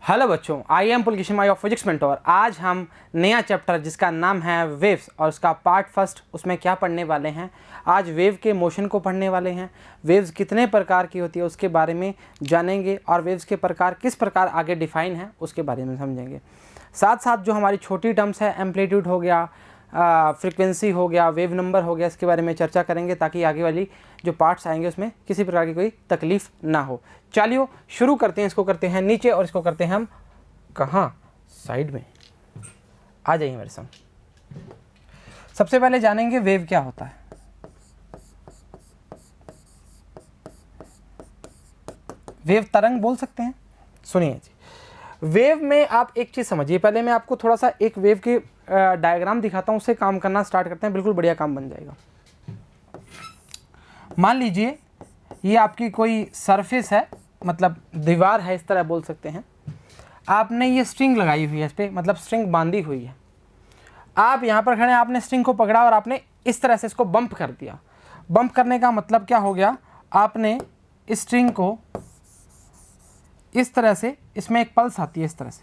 Hello बच्चों, I am Pulkishan my of physics mentor. आज हम नया चैप्टर जिसका नाम है वेव्स और उसका पार्ट फर्स्ट, उसमें क्या पढ़ने वाले हैं। आज वेव के मोशन को पढ़ने वाले हैं। वेव्स कितने प्रकार की होती है उसके बारे में जानेंगे और वेव्स के प्रकार किस प्रकार आगे डिफाइन है उसके बारे में समझेंगे। साथ साथ जो हमारी छोटी टर्म्स है, एम्पलीट्यूड हो गया, फ्रीक्वेंसी हो गया, वेव नंबर हो गया, इसके बारे में चर्चा करेंगे ताकि आगे वाली जो पार्ट्स आएंगे उसमें किसी प्रकार की कोई तकलीफ ना हो। चलिए शुरू करते हैं। इसको करते हैं नीचे और इसको करते हैं हम कहाँ, साइड में। आ जाइए मेरे संग। सबसे पहले जानेंगे वेव क्या होता है। वेव तरंग बोल सकते हैं। सुनिए जी, वेव में आप एक चीज़ समझिए। पहले मैं आपको थोड़ा सा एक वेव की डायग्राम दिखाता हूँ, उससे काम करना स्टार्ट करते हैं। बिल्कुल बढ़िया काम बन जाएगा। मान लीजिए ये आपकी कोई सरफेस है, मतलब दीवार है, इस तरह बोल सकते हैं। आपने ये स्ट्रिंग लगाई हुई है, इस पर मतलब स्ट्रिंग बांधी हुई है। आप यहाँ पर खड़े हैं, आपने स्ट्रिंग को पकड़ा और आपने इस तरह से इसको बम्प कर दिया। बम्प करने का मतलब क्या हो गया, आपने इस स्ट्रिंग को इस तरह से, इसमें एक पल्स आती है इस तरह से।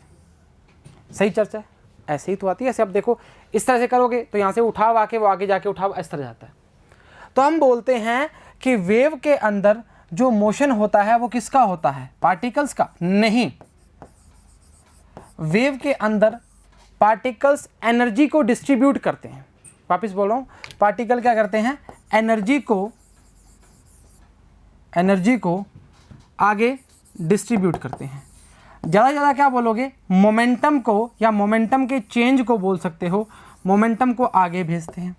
सही चर्चा है, ऐसे ही तो आती है। ऐसे आप देखो, इस तरह से करोगे तो यहाँ से उठाव आके वो आगे जाके उठाव इस तरह जाता है। तो हम बोलते हैं कि वेव के अंदर जो मोशन होता है वो किसका होता है, पार्टिकल्स का? नहीं, वेव के अंदर पार्टिकल्स एनर्जी को डिस्ट्रीब्यूट करते हैं। वापस बोल रहा हूं, पार्टिकल क्या करते हैं, एनर्जी को आगे डिस्ट्रीब्यूट करते हैं। ज़्यादा से ज़्यादा क्या बोलोगे, मोमेंटम को या मोमेंटम के चेंज को बोल सकते हो। मोमेंटम को आगे भेजते हैं।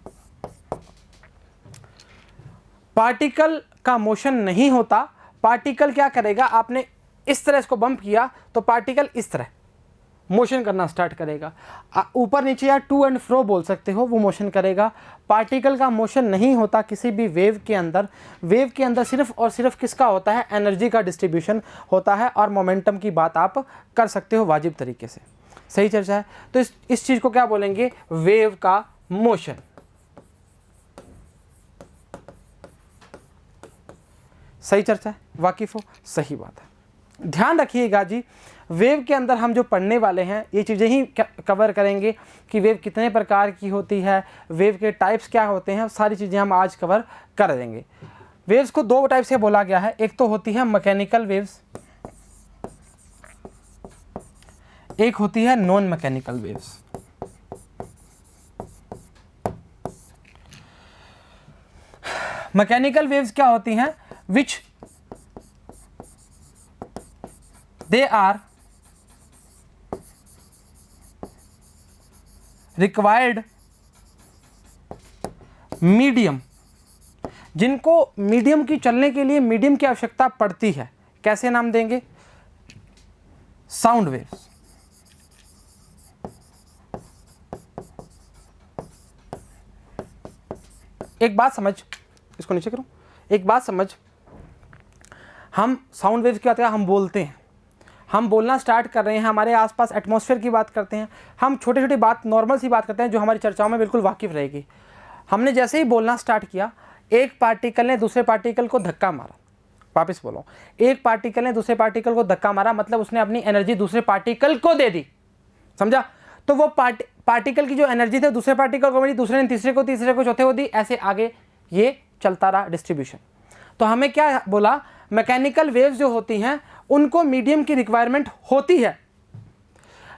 पार्टिकल का मोशन नहीं होता। पार्टिकल क्या करेगा, आपने इस तरह इसको बम्प किया तो पार्टिकल इस तरह मोशन करना स्टार्ट करेगा। ऊपर नीचे या टू एंड फ्रो बोल सकते हो, वो मोशन करेगा। पार्टिकल का मोशन नहीं होता किसी भी वेव के अंदर। वेव के अंदर सिर्फ और सिर्फ किसका होता है, एनर्जी का डिस्ट्रीब्यूशन होता है। और मोमेंटम की बात आप कर सकते हो वाजिब तरीके से। सही चर्चा है। तो इस चीज़ को क्या बोलेंगे, वेव का मोशन। सही चर्चा है, वाकिफ हो, सही बात है। ध्यान रखिएगा जी, वेव के अंदर हम जो पढ़ने वाले हैं ये चीज़ें ही कवर करेंगे कि वेव कितने प्रकार की होती है, वेव के टाइप्स क्या होते हैं, सारी चीज़ें हम आज कवर कर देंगे। वेव्स को दो टाइप से बोला गया है। एक तो होती है मैकेनिकल वेव्स, एक होती है non mechanical waves. Mechanical waves क्या होती हैं, which they are required medium, जिनको मीडियम की चलने के लिए मीडियम की आवश्यकता पड़ती है। कैसे नाम देंगे, साउंड वेव्स। एक बात समझ, इसको नीचे करो। एक बात समझ, हम साउंड वेव्स की बात करें, हम बोलते हैं, हम बोलना स्टार्ट कर रहे हैं, हमारे आसपास एटमॉस्फेयर की बात करते हैं, हम छोटे छोटी बात, नॉर्मल सी बात करते हैं जो हमारी चर्चाओं में बिल्कुल वाकिफ रहेगी। हमने जैसे ही बोलना स्टार्ट किया, एक पार्टिकल ने दूसरे पार्टिकल को धक्का मारा। वापस बोलो, एक पार्टिकल ने दूसरे पार्टिकल को धक्का मारा, मतलब उसने अपनी एनर्जी दूसरे पार्टिकल को दे दी। समझा? तो वो पार्टिकल की जो एनर्जी थी दूसरे पार्टिकल को मिली, दूसरे ने तीसरे को, तीसरे को चौथे को दी, ऐसे आगे ये चलता रहा डिस्ट्रीब्यूशन। तो हमें क्या बोला, मैकेनिकल वेव्स जो होती हैं उनको मीडियम की रिक्वायरमेंट होती है।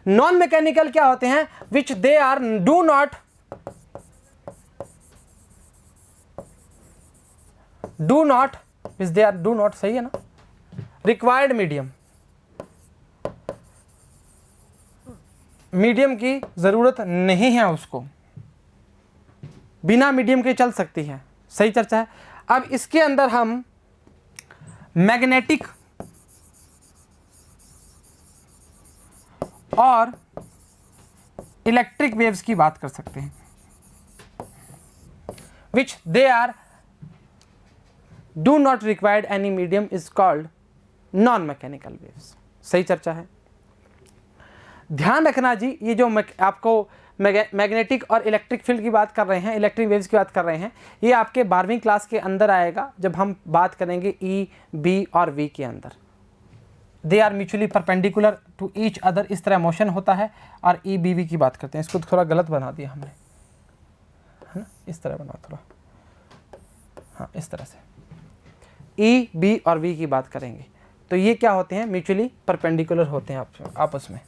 नॉन मैकेनिकल क्या होते हैं, which they are do not, सही है ना, रिक्वायर्ड मीडियम की जरूरत नहीं है उसको, बिना मीडियम के चल सकती है। सही चर्चा है। अब इसके अंदर हम मैग्नेटिक और इलेक्ट्रिक वेव्स की बात कर सकते हैं, which they are do not required any medium, is called non mechanical waves. सही चर्चा है। ध्यान रखना जी, ये जो आपको मैग्नेटिक और इलेक्ट्रिक फील्ड की बात कर रहे हैं, इलेक्ट्रिक वेव्स की बात कर रहे हैं, ये आपके 12वीं क्लास के अंदर आएगा जब हम बात करेंगे ई, बी और वी के अंदर। They are mutually perpendicular to each other, इस तरह मोशन होता है। और ई बी वी की बात करते हैं, इसको थोड़ा गलत बना दिया हमने, है ना, इस तरह बना थोड़ा, हाँ इस तरह से ई बी और वी की बात करेंगे। तो ये क्या होते हैं, म्यूचुअली परपेंडिकुलर होते हैं आपस में,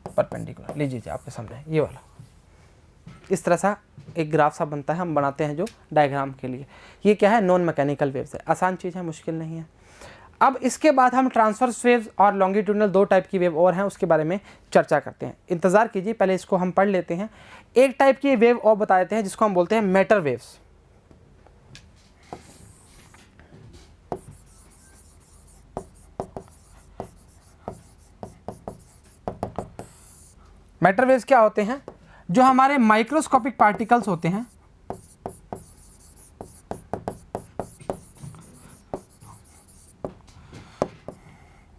परपेंडिकुलर। लीजिए आपके सामने ये वाला इस तरह सा एक ग्राफ सा बनता है, हम बनाते हैं जो डायग्राम के लिए। ये क्या है, नॉन मैकेनिकल वेव्स है, आसान चीज़ है, मुश्किल नहीं है। अब इसके बाद हम ट्रांसवर्स वेव्स और लॉन्गिट्यूडनल दो टाइप की वेव और हैं, उसके बारे में चर्चा करते हैं। इंतज़ार कीजिए, पहले इसको हम पढ़ लेते हैं। एक टाइप की वेव और बता देते हैं जिसको हम बोलते हैं मैटर वेव्स। मैटर वेव्स क्या होते हैं, जो हमारे माइक्रोस्कोपिक पार्टिकल्स होते हैं,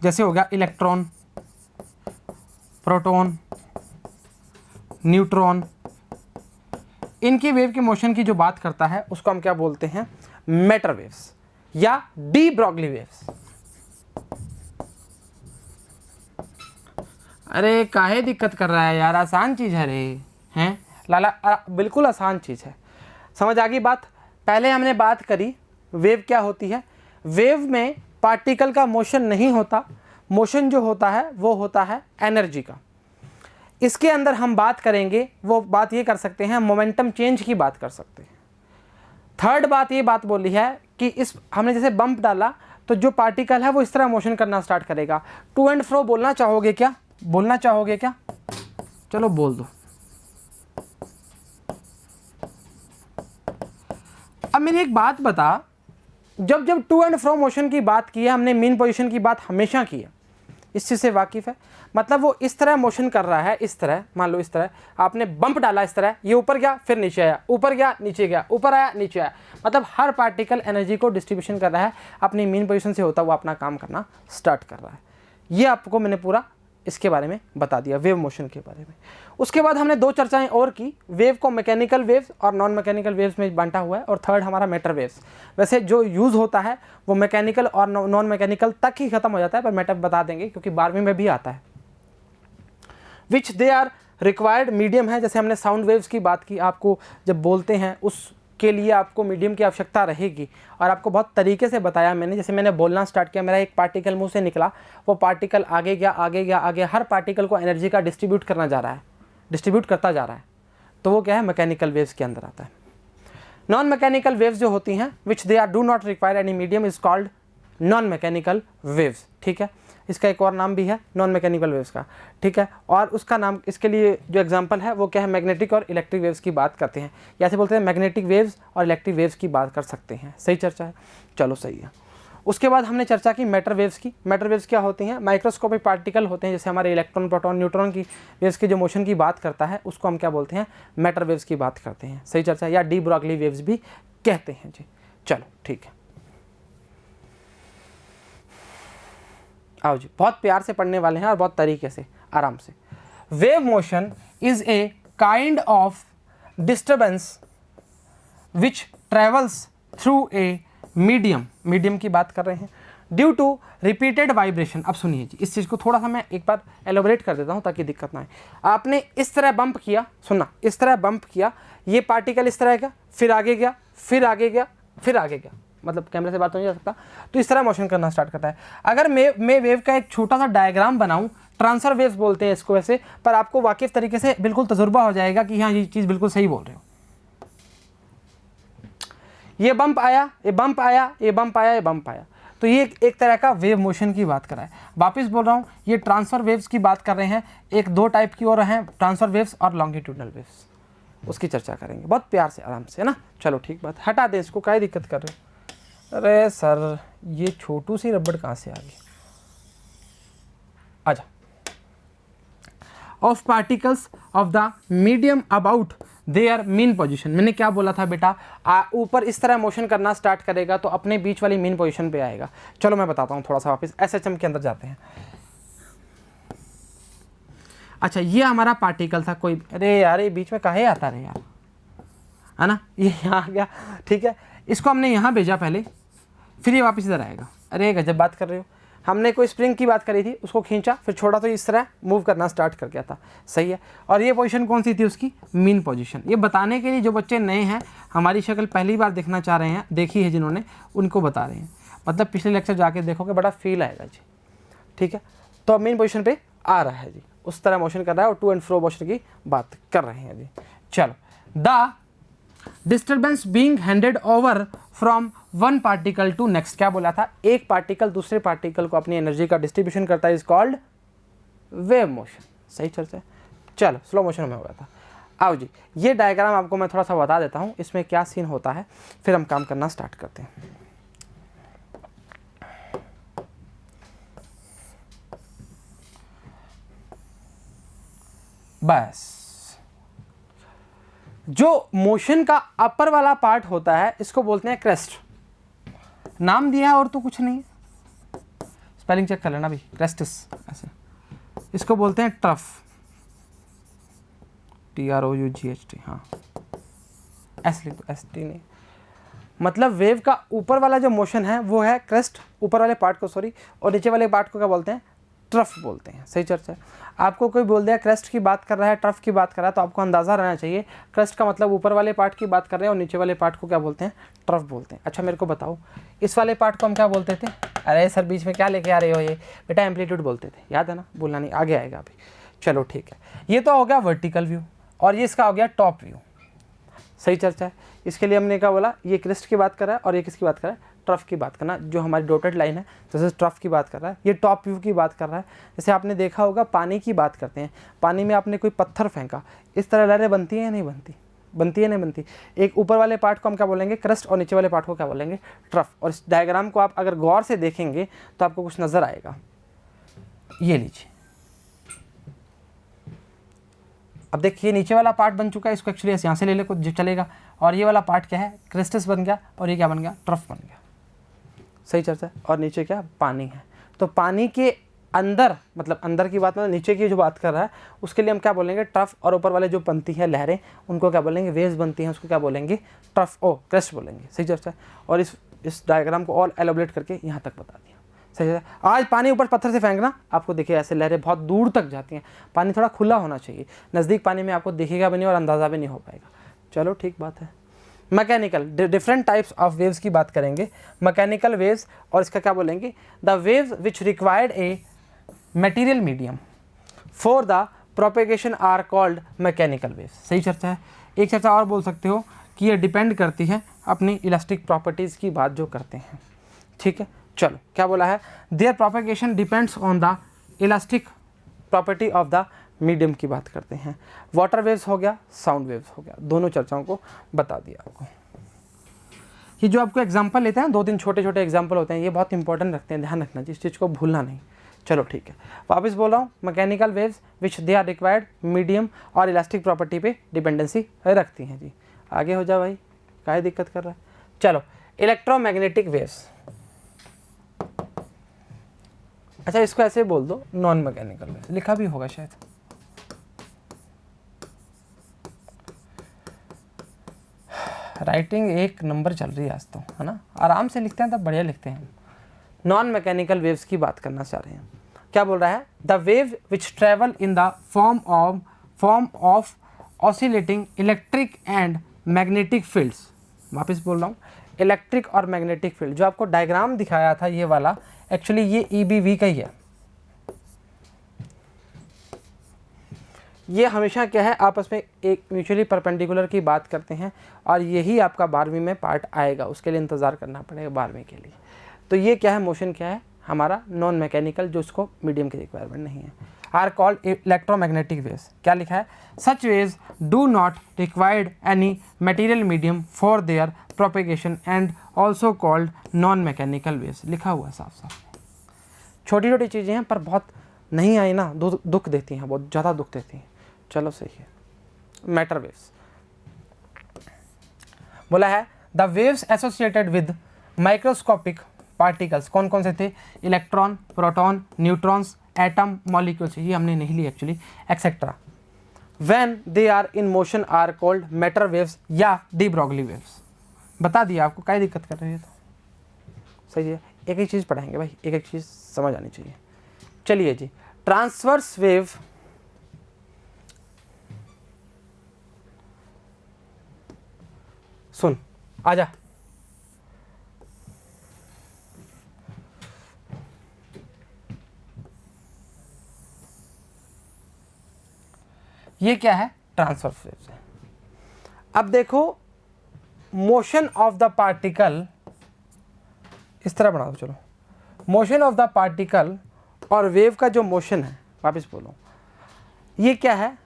जैसे हो गया इलेक्ट्रॉन, प्रोटॉन, न्यूट्रॉन, इनकी वेव के मोशन की जो बात करता है उसको हम क्या बोलते हैं, मैटर वेव्स या डी ब्रॉगली वेव्स। अरे काहे दिक्कत कर रहा है यार, आसान चीज़ है रे, हैं लाला, बिल्कुल आसान चीज़ है, समझ आ गई बात। पहले हमने बात करी वेव क्या होती है। वेव में पार्टिकल का मोशन नहीं होता, मोशन जो होता है वो होता है एनर्जी का। इसके अंदर हम बात करेंगे, वो बात ये कर सकते हैं, मोमेंटम चेंज की बात कर सकते हैं। थर्ड बात ये बात बोली है कि इस हमने जैसे बम्प डाला तो जो पार्टिकल है वो इस तरह मोशन करना स्टार्ट करेगा। टू एंड फ्रो बोलना चाहोगे क्या, बोलना चाहोगे क्या, चलो बोल दो। अब मेरी एक बात बता, जब जब टू एंड फ्रो मोशन की बात की है हमने, मीन पोजीशन की बात हमेशा की है, इस चीज़ से वाकिफ़ है। मतलब वो इस तरह मोशन कर रहा है, इस तरह मान लो, इस तरह आपने बम्प डाला, इस तरह ये ऊपर गया फिर नीचे आया, ऊपर गया नीचे गया, ऊपर आया नीचे आया, मतलब हर पार्टिकल एनर्जी को डिस्ट्रीब्यूशन कर रहा है, अपनी मीन पोजीशन से होता हुआ अपना काम करना स्टार्ट कर रहा है। ये आपको मैंने पूरा इसके बारे में बता दिया, वेव मोशन के बारे में। उसके बाद हमने दो चर्चाएं और की, वेव को मैकेनिकल वेव्स और नॉन मैकेनिकल वेव्स में बांटा हुआ है, और थर्ड हमारा मैटर वेव्स। वैसे जो यूज़ होता है वो मैकेनिकल और नॉन मैकेनिकल तक ही खत्म हो जाता है, पर मैटर बता देंगे क्योंकि 12वीं में भी आता है। विच दे आर रिक्वायर्ड मीडियम है, जैसे हमने साउंड वेव्स की बात की, आपको जब बोलते हैं उसके लिए आपको मीडियम की आवश्यकता रहेगी, और आपको बहुत तरीके से बताया मैंने। जैसे मैंने बोलना स्टार्ट किया, मेरा एक पार्टिकल मुंह से निकला, वो पार्टिकल आगे गया आगे गया आगे, हर पार्टिकल को एनर्जी का डिस्ट्रीब्यूट करना जा रहा है, डिस्ट्रीब्यूट करता जा रहा है, तो वो क्या है, मैकेनिकल वेव्स के अंदर आता है। नॉन मैकेनिकल वेव्स जो होती हैं, which they are do not require any medium, is called non mechanical waves. ठीक है, इसका एक और नाम भी है नॉन मैकेनिकल वेव्स का, ठीक है। और उसका नाम, इसके लिए जो एग्जांपल है वो क्या है, मैग्नेटिक और इलेक्ट्रिक वेव्स की बात करते हैं, या ऐसे बोलते हैं मैग्नेटिक वेव्स और इलेक्ट्रिक वेव्स की बात कर सकते हैं। सही चर्चा है, चलो सही है। उसके बाद हमने चर्चा की मैटर वेव्स की। मैटर वेव्स क्या होती हैं, माइक्रोस्कोपिक पार्टिकल होते हैं, जैसे हमारे इलेक्ट्रॉन, प्रोटॉन, न्यूट्रॉन की वेव्स के जो मोशन की बात करता है उसको हम क्या बोलते हैं, मैटर वेव्स की बात करते हैं। सही चर्चा, या डी ब्रॉगली वेव्स भी कहते हैं जी। चलो ठीक है, आओ जी, बहुत प्यार से पढ़ने वाले हैं और बहुत तरीके से, आराम से। Wave motion is a kind of disturbance which travels through a medium, medium की बात कर रहे हैं, ड्यू टू रिपीटेड वाइब्रेशन। अब सुनिए जी, इस चीज़ को थोड़ा सा मैं एक बार एलोबरेट कर देता हूँ ताकि दिक्कत ना आए। आपने इस तरह बम्प किया, सुनना, इस तरह बम्प किया, ये पार्टिकल इस तरह का, फिर आगे गया, फिर आगे गया, फिर आगे गया, मतलब कैमरे से बात तो नहीं जा सकता, तो इस तरह मोशन करना स्टार्ट करता है। अगर मैं वेव का एक छोटा सा डायग्राम बनाऊं, ट्रांसफर वेव्स बोलते हैं इसको वैसे, पर आपको वाकिफ तरीके से बिल्कुल तजुर्बा हो जाएगा कि हाँ ये चीज़ बिल्कुल सही बोल रहे हो। ये बम्प आया, ये बम्प आया, ये बम्प आया, ये बम्प आया, तो ये एक तरह का वेव मोशन की बात कर रहा है। वापस बोल रहा हूँ, ये ट्रांसफर वेव्स की बात कर रहे हैं, एक दो टाइप की और हैं, ट्रांसफर वेव्स और लॉन्गिट्यूडनल वेव्स, उसकी चर्चा करेंगे बहुत प्यार से, आराम से, है ना। चलो ठीक बात, हटा दें इसको, क्या दिक्कत कर रहे हो। अरे सर ये छोटू सी रबड़ कहाँ से आ गई, आजा। Of particles of the medium about their mean position. मैंने क्या बोला था बेटा, ऊपर इस तरह मोशन करना स्टार्ट करेगा तो अपने बीच वाली मीन पोजीशन पे आएगा। चलो मैं बताता हूँ थोड़ा सा, वापस एसएचएम के अंदर जाते हैं। अच्छा ये हमारा पार्टिकल था कोई, अरे यार ये बीच में काहे आता रहे यार, है ना, ये यहाँ आ गया, ठीक है। इसको हमने यहाँ भेजा पहले, फिर ये वापस इधर आएगा, अरे गजब बात कर रहे हो, हमने कोई स्प्रिंग की बात करी थी, उसको खींचा फिर छोड़ा तो इस तरह मूव करना स्टार्ट कर गया था, सही है। और ये पोजीशन कौन सी थी उसकी, मीन पोजीशन। ये बताने के लिए जो बच्चे नए हैं, हमारी शक्ल पहली बार देखना चाह रहे हैं, देखी है जिन्होंने, उनको बता रहे हैं, मतलब पिछले लेक्चर जाके देखोगे बड़ा फील आएगा जी, ठीक है। तो अब मेन पोजीशन पे आ रहा है जी, उस तरह मोशन कर रहा है और टू एंड फ्रो मोशन की बात कर रहे हैं जी। चलो, the disturbance being handed over from one particle to next, क्या बोला था, एक पार्टिकल दूसरे पार्टिकल को अपनी एनर्जी का डिस्ट्रीब्यूशन करता है, इज कॉल्ड वेव मोशन, सही चलता है। चलो स्लो मोशन में हो गया था। आओ जी, ये डायग्राम आपको मैं थोड़ा सा बता देता हूँ, इसमें क्या सीन होता है, फिर हम काम करना स्टार्ट करते हैं। बस, जो मोशन का अपर वाला पार्ट होता है इसको बोलते हैं क्रेस्ट, नाम दिया है और तो कुछ नहीं, स्पेलिंग चेक कर लेना भी, क्रेस्टिस ऐसे, इसको बोलते हैं ट्रफ, TROUGHT, हाँ ऐसे लिख दो, ST नहीं, मतलब वेव का ऊपर वाला जो मोशन है वो है क्रेस्ट, ऊपर वाले पार्ट को सॉरी, और नीचे वाले पार्ट को क्या बोलते हैं, ट्रफ बोलते हैं, सही चर्चा है। आपको कोई बोल दिया क्रेस्ट की बात कर रहा है, ट्रफ की बात कर रहा है, तो आपको अंदाज़ा रहना चाहिए क्रेस्ट का मतलब ऊपर वाले पार्ट की बात कर रहे हैं और नीचे वाले पार्ट को क्या बोलते हैं, ट्रफ बोलते हैं। अच्छा मेरे को बताओ, इस वाले पार्ट को हम क्या बोलते थे, अरे सर बीच में क्या लेके आ रहे हो, ये बेटा एम्पलीट्यूड बोलते थे, याद है ना, भूलना नहीं, आगे आएगा अभी। चलो ठीक है, ये तो हो गया वर्टिकल व्यू और ये इसका हो गया टॉप व्यू, सही चर्चा है। इसके लिए हमने क्या बोला, ये क्रेस्ट की बात कर रहा है और ये किसकी बात कर रहा है, ट्रफ की बात करना, जो हमारी डॉटेड लाइन है जैसे ट्रफ की बात कर रहा है, ये टॉप व्यू की बात कर रहा है। जैसे आपने देखा होगा पानी की बात करते हैं, पानी में आपने कोई पत्थर फेंका, इस तरह लहरें बनती हैं या नहीं बनती, बनती है नहीं बनती। एक ऊपर वाले पार्ट को हम क्या बोलेंगे, क्रेस्ट, और नीचे वाले पार्ट को क्या बोलेंगे, ट्रफ। और इस डायग्राम को आप अगर गौर से देखेंगे तो आपको कुछ नज़र आएगा, ये लीजिए, अब देखिए नीचे वाला पार्ट बन चुका है, इसको एक्चुअली यहाँ से ले ले कुछ चलेगा, और ये वाला पार्ट क्या है, क्रेस्टस बन गया, और ये क्या बन गया, ट्रफ बन गया, सही चर्चा है। और नीचे क्या, पानी है, तो पानी के अंदर, मतलब अंदर की बात, मतलब नीचे की जो बात कर रहा है उसके लिए हम क्या बोलेंगे, ट्रफ, और ऊपर वाले जो बनती है लहरें उनको क्या बोलेंगे, वेव्स बनती हैं, उसको क्या बोलेंगे, ट्रफ ओ क्रेस्ट बोलेंगे, सही चर्चा है। और इस डायग्राम को और एलोबरेट करके यहाँ तक बता दिया, सही है। आज पानी ऊपर पत्थर से फेंकना, आपको देखिए ऐसे लहरें बहुत दूर तक जाती हैं, पानी थोड़ा खुला होना चाहिए, नज़दीक पानी में आपको दिखेगा भी नहीं और अंदाज़ा भी नहीं हो पाएगा। चलो ठीक बात है। Mechanical, different types of waves की बात करेंगे, मैकेनिकल वेव्स, और इसका क्या बोलेंगे, the waves which required a material medium for the propagation are called mechanical waves, सही चर्चा है। एक चर्चा और बोल सकते हो कि ये डिपेंड करती है अपनी इलास्टिक प्रॉपर्टीज़ की बात जो करते हैं, ठीक है। चलो क्या बोला है, their propagation depends on the elastic property of the medium की बात करते हैं। वाटर वेव्स हो गया, साउंड वेव्स हो गया, दोनों चर्चाओं को बता दिया आपको। ये जो आपको एग्जांपल लेते हैं, 2-3 छोटे छोटे एग्जांपल होते हैं, ये बहुत इंपॉर्टेंट रखते हैं, ध्यान रखना, इस चीज़ को भूलना नहीं। चलो ठीक है, वापस बोल रहा हूँ, mechanical waves which they are required medium और इलास्टिक प्रॉपर्टी पे डिपेंडेंसी रखती हैं जी। आगे हो जाओ भाई, काहे दिक्कत कर रहा है। चलो, इलेक्ट्रोमैग्नेटिक वेव्स, अच्छा इसको ऐसे बोल दो, नॉन मैकेनिकल वेव्स, लिखा भी होगा शायद, राइटिंग एक नंबर चल रही है आज तो, है ना, आराम से लिखते हैं तब बढ़िया लिखते हैं। नॉन मैकेनिकल वेव्स की बात करना चाह रहे हैं, क्या बोल रहा है, the wave which travel in the form of oscillating electric and magnetic fields. वापस बोल रहा हूँ, इलेक्ट्रिक और मैग्नेटिक फील्ड, जो आपको डायग्राम दिखाया था ये वाला, एक्चुअली ये EBV का ही है। ये हमेशा क्या है, आपस में एक म्यूचुअली परपेंडिकुलर की बात करते हैं, और यही आपका 12वीं में पार्ट आएगा, उसके लिए इंतज़ार करना पड़ेगा 12वीं के लिए। तो ये क्या है, मोशन क्या है हमारा, नॉन मैकेनिकल, जो उसको मीडियम की रिक्वायरमेंट नहीं है, आर कॉल्ड इलेक्ट्रोमैग्नेटिक वेव्स। क्या लिखा है, such waves do not required any material medium for their propagation and also called non mechanical waves, लिखा हुआ है साफ साफ। छोटी छोटी चीज़ें हैं पर बहुत नहीं आई ना, दुख देती हैं, बहुत ज़्यादा दुख देती हैं। चलो सही है। मैटर वेव्स बोला है, the waves associated with microscopic particles, कौन कौन से थे, electron, proton, neutrons, atom, molecules, ये हमने नहीं ली actually, etcetera, when they are in motion are called matter waves या डी ब्रॉगली वेव्स। बता दिया आपको, क्या दिक्कत कर रही है, तो सही है। एक एक चीज़ पढ़ाएंगे भाई, एक एक चीज़ समझ आनी चाहिए। चलिए जी, ट्रांसवर्स वेव सुन, आजा। ये क्या है? ट्रांसवर्स वेव है। अब देखो, मोशन ऑफ द पार्टिकल इस तरह बना दो, चलो। मोशन ऑफ द पार्टिकल और वेव का जो मोशन है, वापस बोलो, ये क्या है?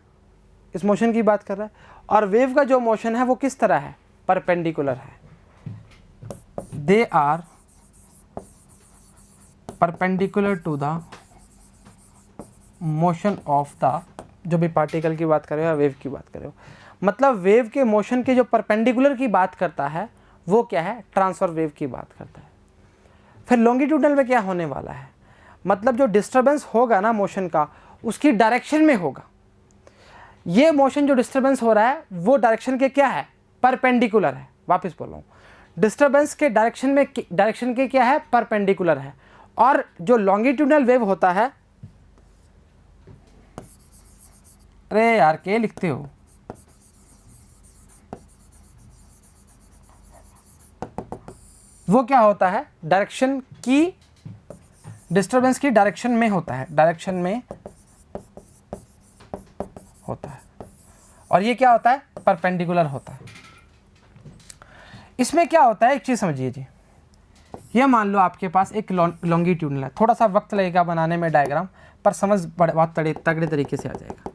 इस मोशन की बात कर रहा है। और वेव का जो मोशन है वो किस तरह है? परपेंडिकुलर है। They are perpendicular to the motion of the, जो भी पार्टिकल की बात कर रहे हो या वेव की बात कर रहे हो, मतलब वेव के मोशन के जो परपेंडिकुलर की बात करता है वो क्या है? ट्रांसफर वेव की बात करता है। फिर लॉन्गिट्यूडनल में क्या होने वाला है? मतलब जो डिस्टर्बेंस होगा ना मोशन का, उसकी डायरेक्शन में होगा। ये मोशन जो डिस्टर्बेंस हो रहा है वो डायरेक्शन के क्या है? परपेंडिकुलर है। वापस बोल रहा हूँ, डिस्टर्बेंस के डायरेक्शन के क्या है? परपेंडिकुलर है। और जो लॉन्गिट्यूडनल वेव होता है, अरे यार क्या लिखते हो? वो क्या होता है? डायरेक्शन की, डिस्टर्बेंस की डायरेक्शन में होता है, डायरेक्शन में होता है। और ये क्या होता है? परपेंडिकुलर होता है। इसमें क्या होता है, एक चीज समझिए जी, ये मान लो आपके पास एक लॉन्गिट्यूडनल है, थोड़ा सा वक्त लगेगा बनाने में डायग्राम, पर समझ बहुत तगड़े तरीके से आ जाएगा।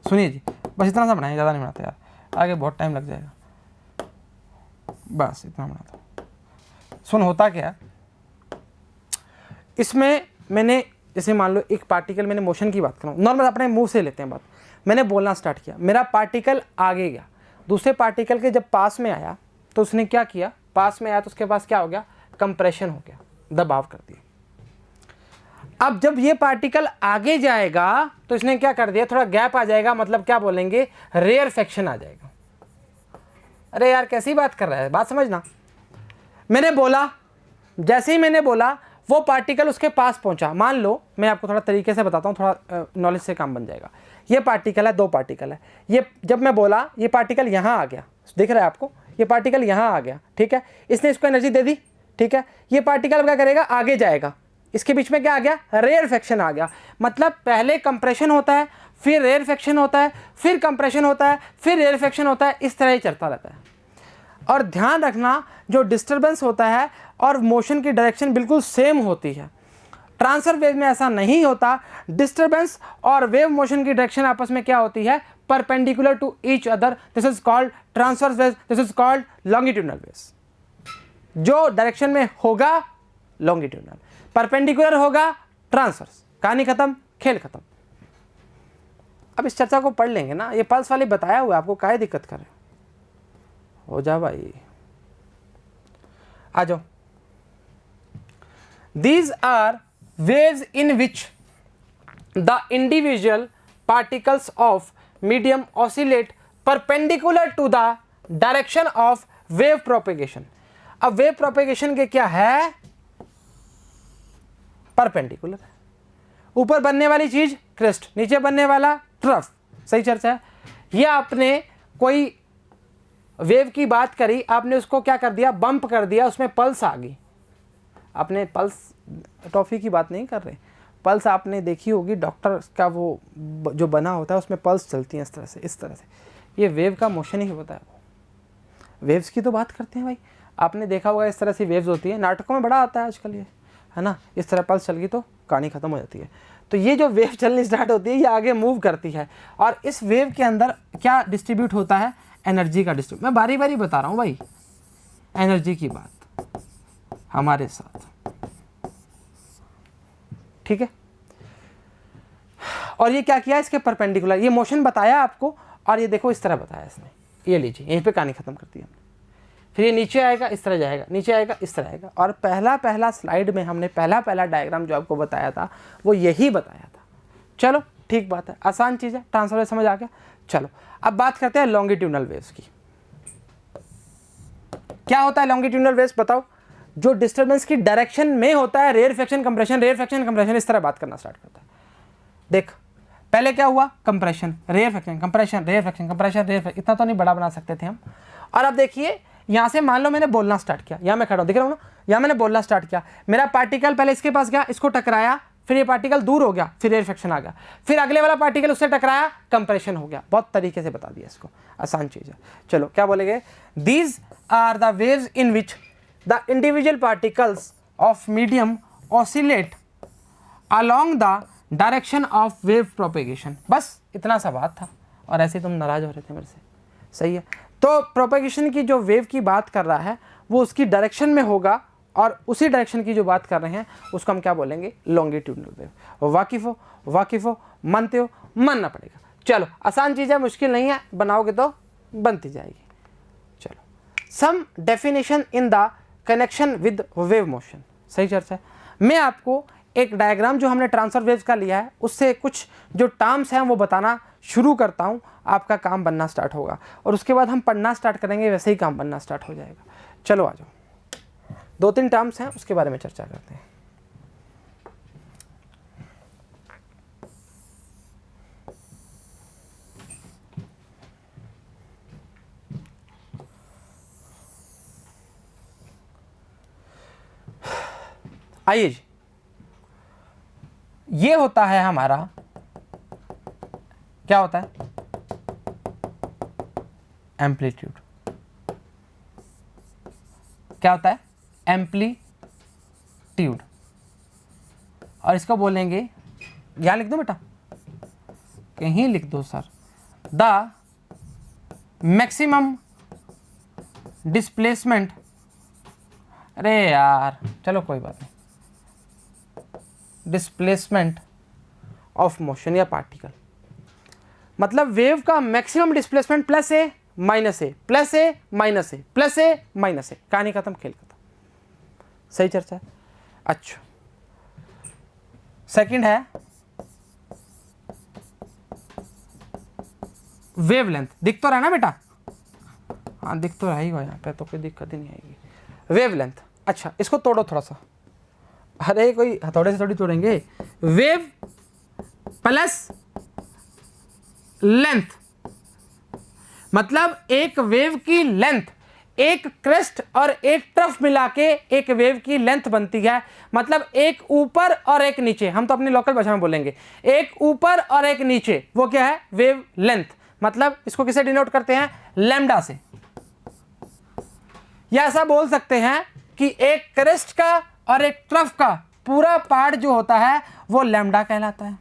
सुनिए जी, बस इतना सा बनाएं, ज़्यादा नहीं बनाते यार, आगे बहुत टाइम लग जाएगा। बस इतना बनाता हूँ। सुन, होता क्या, इसमें मैंने जैसे मान लो एक पार्टिकल, मैंने मोशन की बात कर रहा हूँ, नॉर्मल अपने मुंह से लेते हैं बात। मैंने बोलना स्टार्ट किया, मेरा पार्टिकल आगे गया, दूसरे पार्टिकल के जब पास में आया तो उसने क्या किया? पास में आया तो उसके पास क्या हो गया? कंप्रेशन हो गया, दबाव कर दिया। अब जब ये पार्टिकल आगे जाएगा तो इसने क्या कर दिया? थोड़ा गैप आ जाएगा, मतलब क्या बोलेंगे? रेयरफेक्शन आ जाएगा। अरे यार कैसी बात कर रहा है, बात समझना। मैंने बोला, जैसे ही मैंने बोला वो पार्टिकल उसके पास पहुंचा। मान लो, मैं आपको थोड़ा तरीके से बताता हूँ, थोड़ा नॉलेज से काम बन जाएगा। ये पार्टिकल है, दो पार्टिकल है। ये जब मैं बोला ये पार्टिकल यहाँ आ गया, दिख रहा है आपको? ये पार्टिकल यहाँ आ गया, ठीक है, इसने इसको एनर्जी दे दी, ठीक है। ये पार्टिकल क्या करेगा? आगे जाएगा, इसके बीच में क्या आ गया? रेयरफेक्शन आ गया। मतलब पहले कंप्रेशन होता है, फिर रेयरफेक्शन होता है, फिर कंप्रेशन होता है, फिर रेयरफेक्शन होता है, इस तरह ही चलता रहता है। और ध्यान रखना, जो डिस्टर्बेंस होता है और मोशन की डायरेक्शन बिल्कुल सेम होती है। ट्रांसफर वेव में ऐसा नहीं होता। डिस्टर्बेंस और वेव मोशन की डायरेक्शन आपस में क्या होती है? Perpendicular to each other. This is called transverse wave, this is called longitudinal waves. जो डायरेक्शन में होगा लॉन्गिट्यूडनल, परपेंडिकुलर होगा ट्रांसवर्स। कहानी खत्म, खेल खत्म। अब इस चर्चा को पढ़ लेंगे ना, ये पल्स वाली बताया हुआ है आपको, काहे दिक्कत कर रहे हो जा भाई, आ जाओ। These are waves in which the individual particles of medium oscillate perpendicular to the direction of wave propagation। अब wave propagation के क्या है? परपेंडिकुलर है। ऊपर बनने वाली चीज क्रेस्ट, नीचे बनने वाला ट्रफ। सही चर्चा है। ये आपने कोई वेव की बात करी, आपने उसको क्या कर दिया? बंप कर दिया, उसमें पल्स आ गई। आपने पल्स, टॉफ़ी की बात नहीं कर रहे, पल्स आपने देखी होगी, डॉक्टर का वो जो बना होता है उसमें पल्स चलती है इस तरह से, इस तरह से। ये वेव का मोशन ही होता है। वो वेव्स की तो बात करते हैं भाई, आपने देखा होगा इस तरह से वेव्स होती है, नाटकों में बड़ा आता है आजकल ये, है ना। इस तरह पल्स चल गई तो कहानी खत्म हो जाती है। तो ये जो वेव चलनी स्टार्ट होती है ये आगे मूव करती है, और इस वेव के अंदर क्या डिस्ट्रीब्यूट होता है? एनर्जी का डिस्ट्रीब्यूट। मैं बारी बारी बता रहा हूँ भाई, एनर्जी की बात हमारे साथ, ठीक है। और ये क्या किया? इसके परपेंडिकुलर ये मोशन बताया आपको, और ये देखो इस तरह बताया इसने। ये लीजिए, यहीं पे कहानी खत्म करती है हमने। फिर ये नीचे आएगा इस तरह जाएगा, नीचे आएगा इस तरह आएगा। और पहला स्लाइड में हमने पहला डायग्राम जो आपको बताया था वो यही बताया था। चलो ठीक बात है, आसान चीज़ है, ट्रांसफर समझ आ गया। चलो अब बात करते हैं लॉन्गिट्यूडनल वेव्स की। क्या होता है लॉन्गिट्यूडनल वेव्स बताओ? जो डिस्टर्बेंस की डायरेक्शन में होता है, रेयरफेक्शन कंप्रेशन, इस तरह बात करना स्टार्ट करता है। देख पहले क्या हुआ, कंप्रेशन, रेयरफेक्शन, कंप्रेशन, रेयरफेक्शन, इतना तो नहीं बड़ा बना सकते थे हम। और अब देखिए यहाँ से मान लो मैंने बोलना स्टार्ट किया, यहाँ मैं खड़ा हूँ, दिख रहा हूँ ना, यहाँ मैंने बोलना स्टार्ट किया, मेरा पार्टिकल पहले इसके पास गया, इसको टकराया, फिर ये पार्टिकल दूर हो गया, फिर रेयरफेक्शन आ गया, फिर अगले वाला पार्टिकल उससे टकराया, कंप्रेशन हो गया। बहुत तरीके से बता दिया इसको, आसान चीज़ है। चलो क्या बोलेंगे, these are the waves in which the individual particles of medium oscillate along the direction of wave propagation. बस इतना सा बात था, और ऐसे तुम नाराज हो रहे थे मेरे से, सही है। तो प्रोपेगेशन की जो वेव की बात कर रहा है वो उसकी डायरेक्शन में होगा, और उसी डायरेक्शन की जो बात कर रहे हैं उसको हम क्या बोलेंगे, लॉन्गिट्यूडनल वेव। वाकिफ हो, मानते हो, मानना पड़ेगा। चलो आसान चीज़ है, मुश्किल नहीं है, बनाओगे तो बनती जाएगी। चलो some definition in the connection with wave motion, सही चर्चा है। मैं आपको एक डायग्राम जो हमने ट्रांसफर वेव्स का लिया है उससे कुछ जो टर्म्स हैं वो बताना शुरू करता हूँ, आपका काम बनना स्टार्ट होगा, और उसके बाद हम पढ़ना स्टार्ट करेंगे, वैसे ही काम बनना स्टार्ट हो जाएगा। चलो आ जाओ, 2-3 टर्म्स हैं उसके बारे में चर्चा करते हैं। आइए जी, ये होता है हमारा, क्या होता है, एम्पलीट्यूड। क्या होता है, एम्पलीट्यूड, और इसको बोलेंगे, यहां लिख दो बेटा, कहीं लिख दो सर, द मैक्सिमम डिस्प्लेसमेंट, अरे यार चलो कोई बात नहीं, डिस्प्लेसमेंट ऑफ मोशन या पार्टिकल, मतलब वेव का मैक्सिमम डिस्प्लेसमेंट प्लस ए माइनस ए, प्लस ए माइनस ए, प्लस ए माइनस ए, कहानी खत्म, खेल खत्म। सही चर्चा है। अच्छा सेकंड है वेवलेंथ, दिख तो रहा है ना बेटा, हाँ दिख तो रहेगा यहाँ पे, तो कोई दिक्कत ही नहीं आएगी। वेवलेंथ, अच्छा इसको तोड़ो थोड़ा सा, अरे कोई हथौड़े से थोड़ी तोड़ेंगे। वेव प्लस लेंथ, मतलब एक वेव की लेंथ, एक क्रेस्ट और एक ट्रफ मिला के एक वेव की लेंथ बनती है, मतलब एक ऊपर और एक नीचे, हम तो अपनी लोकल भाषा में बोलेंगे एक ऊपर और एक नीचे, वो क्या है, वेव लेंथ। मतलब इसको किसे डिनोट करते हैं, लैम्डा से, या ऐसा बोल सकते हैं कि एक क्रेस्ट का और एक ट्रफ का पूरा पार्ट जो होता है वो लैम्डा कहलाता है।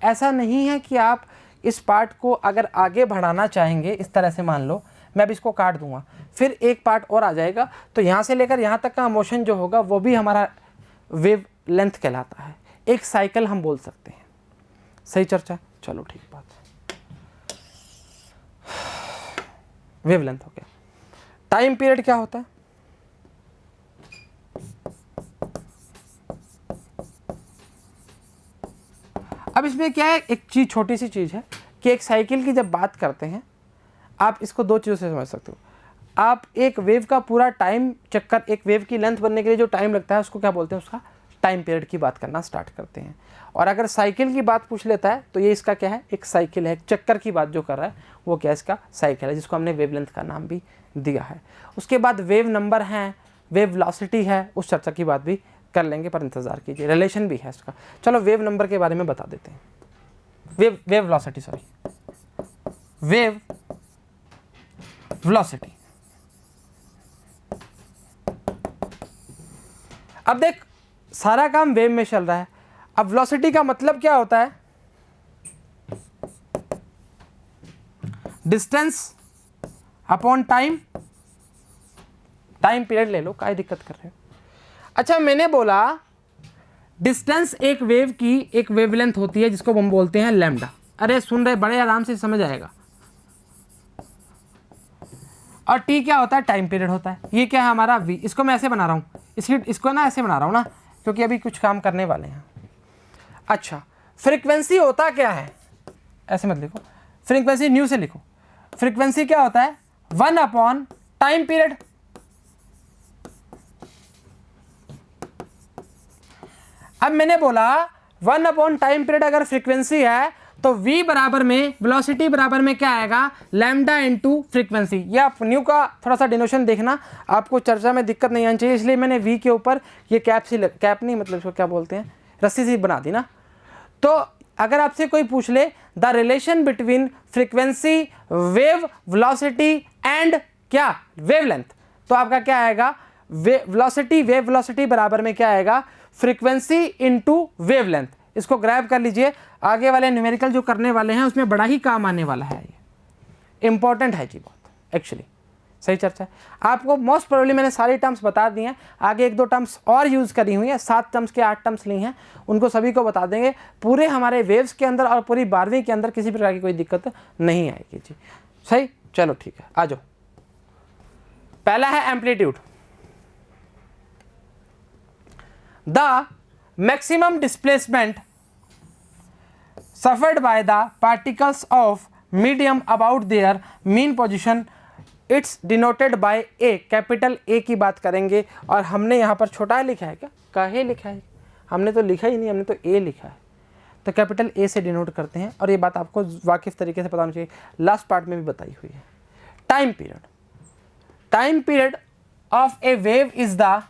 ऐसा नहीं है कि आप इस पार्ट को अगर आगे बढ़ाना चाहेंगे, इस तरह से मान लो मैं अब इसको काट दूंगा, फिर एक पार्ट और आ जाएगा, तो यहाँ से लेकर यहाँ तक का मोशन जो होगा वो भी हमारा वेव लेंथ कहलाता है, एक साइकिल हम बोल सकते हैं। सही चर्चा, चलो ठीक बात। वेव लेंथ हो गया। टाइम पीरियड क्या होता है, अब इसमें क्या है, एक चीज़ छोटी सी चीज़ है कि एक साइकिल की जब बात करते हैं, आप इसको 2 चीज़ों से समझ सकते हो। आप एक वेव का पूरा टाइम चक्कर, एक वेव की लेंथ बनने के लिए जो टाइम लगता है उसको क्या बोलते हैं, उसका टाइम पीरियड की बात करना स्टार्ट करते हैं। और अगर साइकिल की बात पूछ लेता है तो ये इसका क्या है, एक साइकिल है, एक चक्कर की बात जो कर रहा है वो क्या है, इसका साइकिल है, जिसको हमने वेव लेंथ का नाम भी दिया है। उसके बाद वेव नंबर हैं, वेव वेलोसिटी है, उस चर्चा की बात भी कर लेंगे, पर इंतज़ार कीजिए, रिलेशन भी है इसका। चलो वेव नंबर के बारे में बता देते हैं, wave velocity, sorry wave velocity. अब देख सारा काम वेव में चल रहा है, अब वेलोसिटी का मतलब क्या होता है, distance upon time, time period ले लो, काय दिक्कत कर रहे हो। अच्छा मैंने बोला डिस्टेंस एक वेव की एक वेवलेंथ होती है जिसको हम बोलते हैं लैम्डा। अरे सुन रहे, बड़े आराम से समझ आएगा। और टी क्या होता है, टाइम पीरियड होता है। ये क्या है हमारा वी, इसको मैं ऐसे बना रहा हूँ, इसको ना ऐसे बना रहा हूँ ना, क्योंकि अभी कुछ काम करने वाले हैं। अच्छा, फ्रीक्वेंसी होता क्या है, ऐसे मत लिखो, फ्रीक्वेंसी न्यू से लिखो। फ्रीक्वेंसी क्या होता है, 1 अपॉन टाइम पीरियड। अब मैंने बोला 1 अपॉन टाइम पीरियड अगर फ्रीक्वेंसी है तो v बराबर में वेलोसिटी बराबर में क्या आएगा, लैम्डा इनटू फ्रीक्वेंसी। ये आप न्यू का थोड़ा सा डिनोशन देखना, आपको चर्चा में दिक्कत नहीं आनी चाहिए, इसलिए मैंने v के ऊपर ये कैप नहीं मतलब इसको क्या बोलते हैं, रस्सी सी बना दी ना। तो अगर आपसे कोई पूछ ले the relation between frequency, wave velocity and क्या वेवलेंथ, तो आपका क्या आएगा, वेलोसिटी, वेव वेलोसिटी बराबर में क्या आएगा, फ्रीक्वेंसी इनटू वेवलेंथ। इसको ग्रैब कर लीजिए, आगे वाले न्यूमेरिकल जो करने वाले हैं उसमें बड़ा ही काम आने वाला है, ये इंपॉर्टेंट है जी बहुत एक्चुअली। सही चर्चा है। आपको मोस्ट प्रोबेबली मैंने सारी टर्म्स बता दी हैं, आगे 1-2 टर्म्स और यूज़ करी हुई हैं, 7 टर्म्स के 8 टर्म्स ली हैं, उनको सभी को बता देंगे। पूरे हमारे वेव्स के अंदर और पूरी 12वीं के अंदर किसी प्रकार की कोई दिक्कत नहीं आएगी जी। सही, चलो ठीक है, आ जाओ। पहला है amplitude. The maximum displacement suffered by the particles of medium about their mean position, it's denoted by a, capital A की बात करेंगे। और हमने यहाँ पर छोटा लिखा है क्या, काहे लिखा है, हमने तो लिखा ही नहीं, हमने तो A लिखा है, तो कैपिटल A से डिनोट करते हैं। और ये बात आपको वाकिफ तरीके से पता होना चाहिए, लास्ट पार्ट में भी बताई हुई है। Time period, time period of A wave is the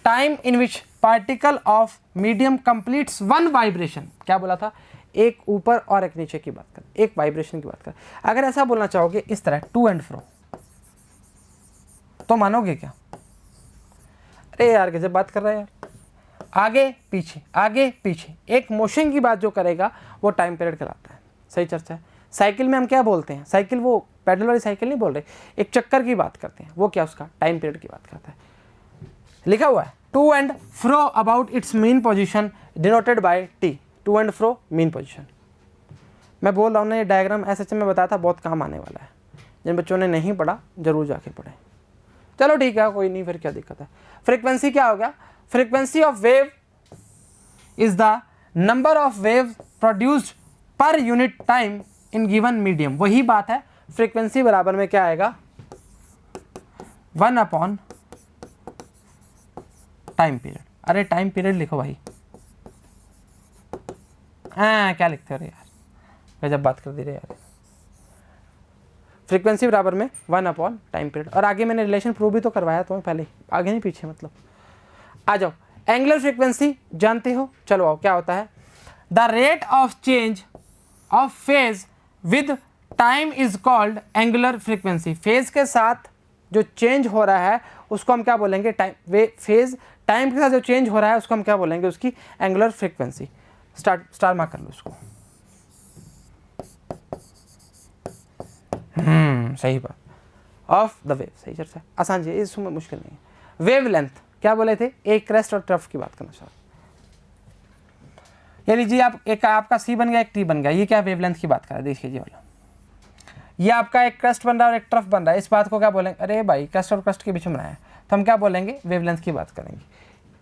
time in which particle of medium completes one vibration. क्या बोला था, एक ऊपर और एक नीचे की बात कर, एक वाइब्रेशन की बात कर। अगर ऐसा बोलना चाहोगे इस तरह टू एंड फ्रो, तो मानोगे क्या, अरे यार कैसे बात कर रहा है यार, आगे पीछे आगे पीछे, एक मोशन की बात जो करेगा वो टाइम पीरियड कहलाता है। सही चर्चा है। साइकिल में हम क्या बोलते हैं, साइकिल वो पैडल वाली साइकिल नहीं बोल रहे, एक चक्कर की बात करते हैं, वो क्या उसका टाइम पीरियड की बात करता है। लिखा हुआ है to and fro about its mean position denoted by T, to and fro mean position. मैं बोल रहा हूँ ना, ये डायग्राम ऐसे में बताया था, बहुत काम आने वाला है। जिन बच्चों ने नहीं पढ़ा जरूर जाके पढ़ें। चलो ठीक है, कोई नहीं, फिर क्या दिक्कत है। फ्रीक्वेंसी क्या हो गया, frequency of wave is the number of wave produced per unit time in given medium. वही बात है, फ्रीक्वेंसी बराबर में क्या आएगा, 1 अपॉन टाइम पीरियड। अरे टाइम पीरियड लिखो भाई, हाँ क्या लिखते हो रे यार, गजब बात कर दी रे यार। फ्रीक्वेंसी बराबर में 1 अपॉन टाइम पीरियड। और आगे मैंने रिलेशन प्रूव भी तो करवाया तुम्हें पहले, आगे नहीं पीछे मतलब। आ जाओ, एंगुलर फ्रीक्वेंसी जानते हो, चलो आओ, क्या होता है, the rate of change of phase with time is called angular frequency. Phase के साथ जो चेंज हो रहा है उसको हम क्या बोलेंगे, टाइम, वे फेज टाइम के साथ जो चेंज हो रहा है उसको हम क्या बोलेंगे, उसकी एंगुलर फ्रीक्वेंसी। स्टार मार्क कर लो इसको। सही बात, ऑफ द वेव। सही चर्चा, आसान जी, इसमें मुश्किल नहीं है। वेव लेंथ क्या बोले थे, एक क्रेस्ट और ट्रफ की बात करना चाहता। ये लीजिए आप, एक आपका सी बन गया, एक टी बन गया, ये क्या वेवलेंथ की बात कर रहा है, देखिए ये वाला। ये आपका एक क्रस्ट बन रहा है और एक ट्रफ बन रहा है, इस बात को क्या बोलेंगे, अरे भाई क्रस्ट और क्रस्ट के बीच में बनाया है, तो हम क्या बोलेंगे, वेवलेंथ की बात करेंगे।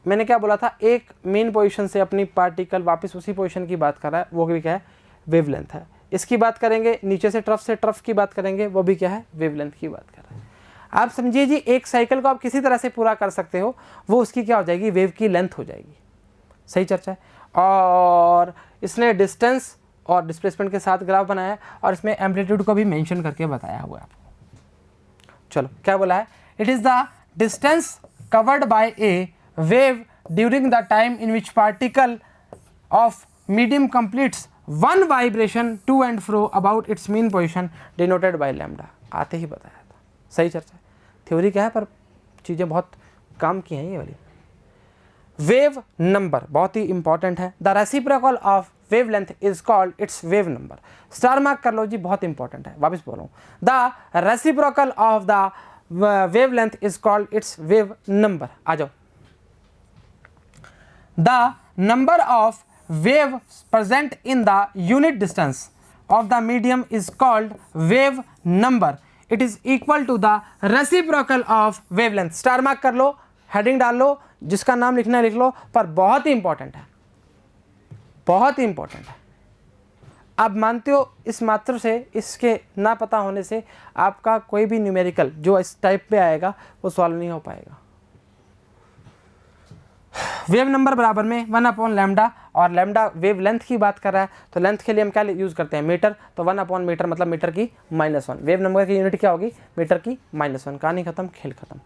मैंने क्या बोला था, एक मेन पोजीशन से अपनी पार्टिकल वापस उसी पोजीशन की बात कर रहा है, वो भी क्या है, वेवलेंथ है। इसकी बात करेंगे, नीचे से ट्रफ की बात करेंगे, वो भी क्या है, वेवलेंथ की बात कर रहा है। आप समझिए जी, एक साइकिल को आप किसी तरह से पूरा कर सकते हो, वो उसकी क्या हो जाएगी, वेव की लेंथ हो जाएगी। सही चर्चा है। और इसने डिस्टेंस और डिस्प्लेसमेंट के साथ ग्राफ बनाया और इसमें एम्पलीट्यूड को भी मेंशन करके बताया हुआ है आपको। चलो क्या बोला है, it is the distance covered by a wave during the time in which particle of medium completes one vibration to and fro about its mean position denoted by lambda. आते ही बताया था। सही चर्चा है। थ्योरी क्या है पर चीज़ें बहुत काम की हैं ये वाली। वेव नंबर बहुत ही इंपॉर्टेंट है। The reciprocal of wave length is called its wave number. Star mark कर लो जी, बहुत इंपॉर्टेंट है, वापस बोल रहा हूँ। The reciprocal of the wavelength is called its wave number. आ जाओ। The number of wave present in the unit distance of the medium is called wave number. It is equal to the reciprocal of wavelength. Star mark कर लो, heading डाल लो, जिसका नाम लिखना है लिख लो, पर बहुत ही इंपॉर्टेंट है, बहुत ही इंपॉर्टेंट है। आप मानते हो इस मात्र से, इसके ना पता होने से आपका कोई भी न्यूमेरिकल जो इस टाइप पे आएगा वो सॉल्व नहीं हो पाएगा। वेव नंबर बराबर में 1/λ, और लैम्डा वेव लेंथ की बात कर रहा है, तो लेंथ के लिए हम क्या यूज़ करते हैं, मीटर, तो 1/मीटर मतलब मीटर की -1। वेव नंबर की यूनिट क्या होगी, मीटर की -1। कहानी खत्म, खेल खत्म।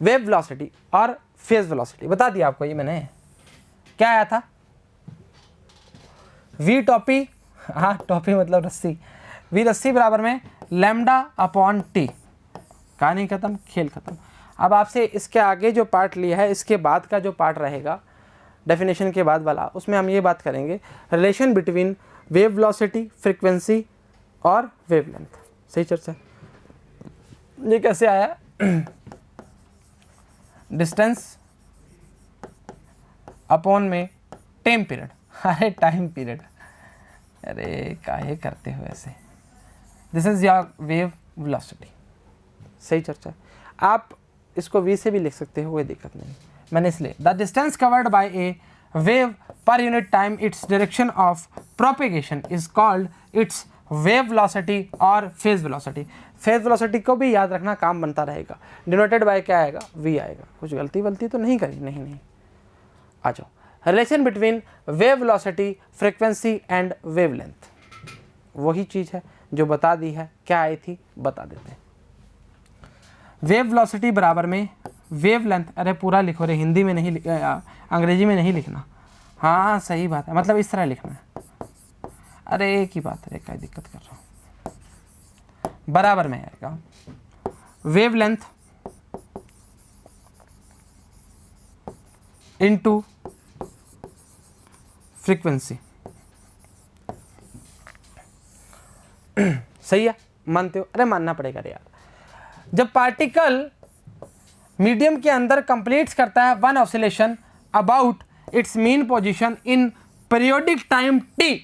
वेव वेलोसिटी और फेज वेलोसिटी बता दिया आपको, ये मैंने क्या आया था, वी टॉपी, हाँ टॉपी मतलब रस्सी, वी रस्सी बराबर में λ/t। कहानी खत्म, खेल खत्म। अब आपसे इसके आगे जो पार्ट लिया है, इसके बाद का जो पार्ट रहेगा डेफिनेशन के बाद वाला, उसमें हम ये बात करेंगे relation between wave velocity, frequency और वेवलेंथ। सही चर्चा। ये कैसे आया, डिस्टेंस अपॉन में टाइम पीरियड। अरे टाइम पीरियड, अरे काहे करते हो ऐसे, this is your wave velocity. सही चर्चा। आप इसको v से भी लिख सकते हो, कोई दिक्कत नहीं। मैंने इसलिए the distance covered by a wave per unit time its direction of propagation is called its wave velocity और फेज वेलोसिटी। फेज वेलोसिटी को भी याद रखना, काम बनता रहेगा। डिनोटेड बाय क्या आएगा, v आएगा। कुछ गलती वलती तो नहीं करी, नहीं। आ जाओ, relation between wave velocity, frequency and wavelength, वही चीज़ है जो बता दी है, क्या आई थी बता देते हैं। वेव वेलोसिटी बराबर में वेव लेंथ, अरे पूरा लिखो रे, हिंदी में नहीं, अंग्रेजी में नहीं लिखना। हाँ सही बात है, मतलब इस तरह लिखना है। अरे एक ही बात है, क्या दिक्कत कर रहा हूँ। बराबर में आएगा वेव लेंथ इनटू फ्रीक्वेंसी। सही है, मानते हो? अरे मानना पड़ेगा रे यार। जब पार्टिकल मीडियम के अंदर कंप्लीट्स करता है one oscillation about its mean position in periodic time t,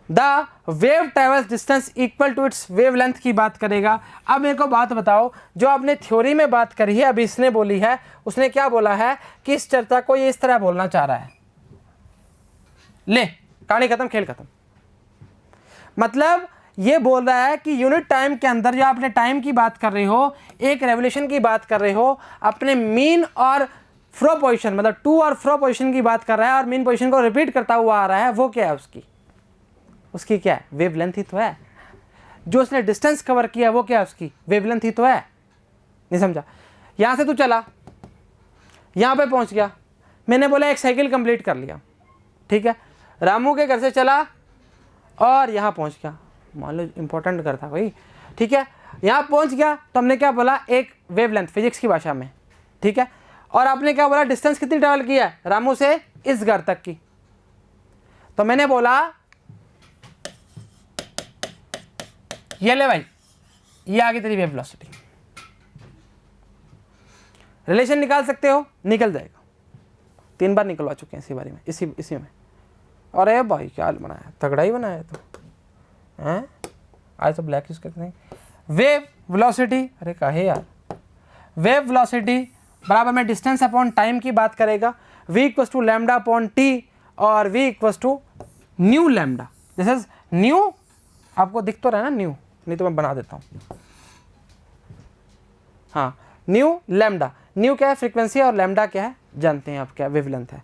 the wave travels distance equal to its wavelength की बात करेगा। अब मेरे को बात बताओ, जो आपने थ्योरी में बात करी है, अभी इसने बोली है, उसने क्या बोला है कि इस चर्चा को ये इस तरह बोलना चाह रहा है। ले, कहानी खत्म, खेल खत्म। मतलब ये बोल रहा है कि यूनिट टाइम के अंदर जो आपने टाइम की बात कर रहे हो, एक रेवोल्यूशन की बात कर रहे हो, अपने मीन और फ्रो पोजीशन मतलब टू और फ्रो पोजीशन की बात कर रहा है, और मीन पोजीशन को रिपीट करता हुआ आ रहा है, वो क्या है उसकी क्या है, वेवलेंथ ही तो है। जो उसने डिस्टेंस कवर किया वो क्या है, उसकी वेवलेंथ ही तो है। नहीं समझा? यहां से तू चला, यहां पे पहुंच गया, मैंने बोला एक साइकिल कंप्लीट कर लिया, ठीक है। रामू के घर से चला और यहां पहुंच गया, मान लो इंपॉर्टेंट घर था भाई, ठीक है। यहाँ पहुँच गया तो हमने क्या बोला, एक वेवलेंथ फिजिक्स की भाषा में, ठीक है। और आपने क्या बोला, डिस्टेंस कितनी ट्रैवल किया है रामू से इस घर तक की, तो मैंने बोला ये ले भाई, ये आ गई तेरी वेव वेलोसिटी। रिलेशन निकाल सकते हो, निकल जाएगा। 3 बार निकलवा चुके हैं इसी बारी में, इसी में। अरे भाई क्या बनाया, तगड़ा ही बनाया तो हैं, आज तो ब्लैक यूज करते हैं। वेव वेलोसिटी, अरे काहे यार, वेव वेलोसिटी बराबर में डिस्टेंस अपॉन टाइम की बात करेगा। v equals to lambda upon T और v equals to nu lambda. This is nu, आपको दिख तो रहा है ना न्यू, नहीं तो मैं बना देता हूँ। हाँ, न्यू लैम्डा, न्यू क्या है फ्रीक्वेंसी और लैम्डा क्या है जानते हैं आप, क्या वेवलेंथ है।